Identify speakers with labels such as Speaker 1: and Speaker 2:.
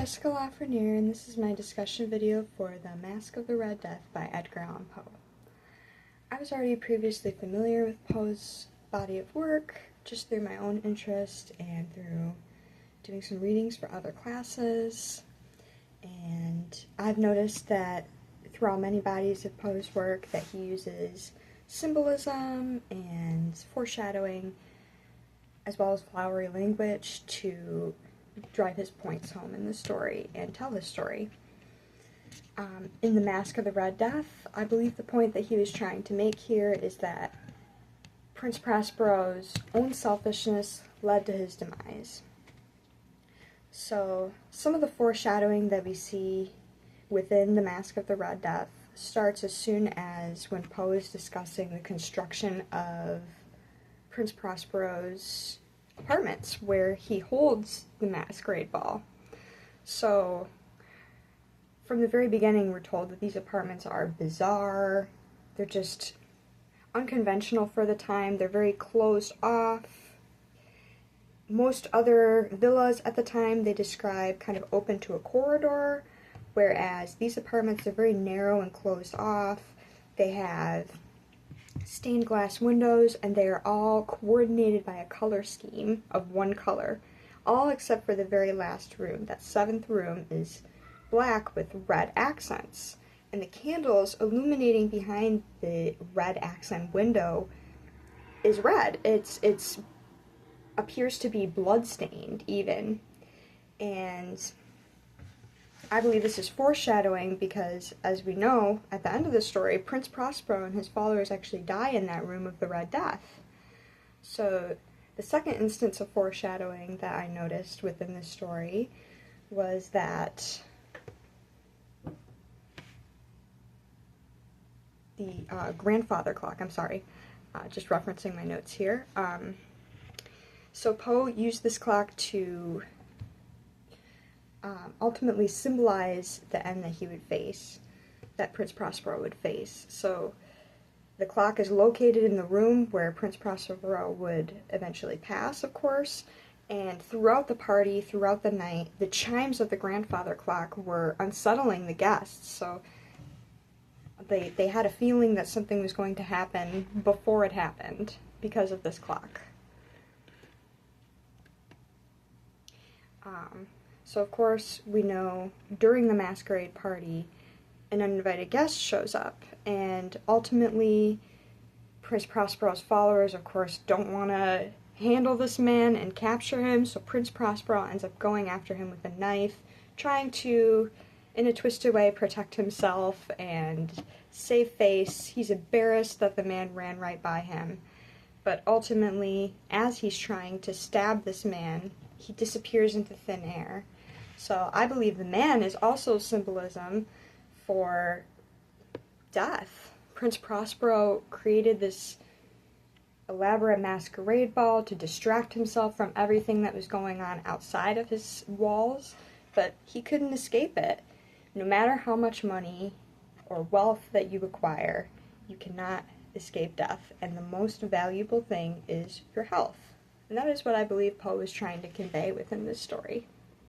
Speaker 1: Jessica Lafreniere, and this is my discussion video for The Masque of the Red Death by Edgar Allan Poe. I was already previously familiar with Poe's body of work, just through my own interest and through doing some readings for other classes, and I've noticed that throughout many bodies of Poe's work that he uses symbolism and foreshadowing, as well as flowery language to drive his points home in the story and tell his story. In The Masque of the Red Death, I believe the point that he was trying to make here is that Prince Prospero's own selfishness led to his demise. So some of the foreshadowing that we see within The Masque of the Red Death starts as soon as when Poe is discussing the construction of Prince Prospero's apartments where he holds the masquerade ball. So from the very beginning we're told that these apartments are bizarre, they're just unconventional for the time, they're very closed off. Most other villas at the time they describe kind of open to a corridor, whereas these apartments are very narrow and closed off. They have stained glass windows, and they are all coordinated by a color scheme of one color, all except for the very last room. That seventh room is black with red accents, and the candles illuminating behind the red accent window is red. It's appears to be blood-stained even, and I believe this is foreshadowing because, as we know, at the end of the story, Prince Prospero and his followers actually die in that room of the Red Death. So the second instance of foreshadowing that I noticed within this story was that the grandfather clock, just referencing my notes here. So Poe used this clock to ultimately symbolize the end that he would face, that Prince Prospero would face. So the clock is located in the room where Prince Prospero would eventually pass, of course, and throughout the party, throughout the night, the chimes of the grandfather clock were unsettling the guests, so they had a feeling that something was going to happen before it happened because of this clock. So of course we know during the masquerade party an uninvited guest shows up, and ultimately Prince Prospero's followers of course don't want to handle this man and capture him, so Prince Prospero ends up going after him with a knife, trying to, in a twisted way, protect himself and save face. He's embarrassed that the man ran right by him, but ultimately, as he's trying to stab this man, he disappears into thin air. So I believe the man is also symbolism for death. Prince Prospero created this elaborate masquerade ball to distract himself from everything that was going on outside of his walls, but he couldn't escape it. No matter how much money or wealth that you acquire, you cannot escape death, and the most valuable thing is your health. And that is what I believe Poe is trying to convey within this story.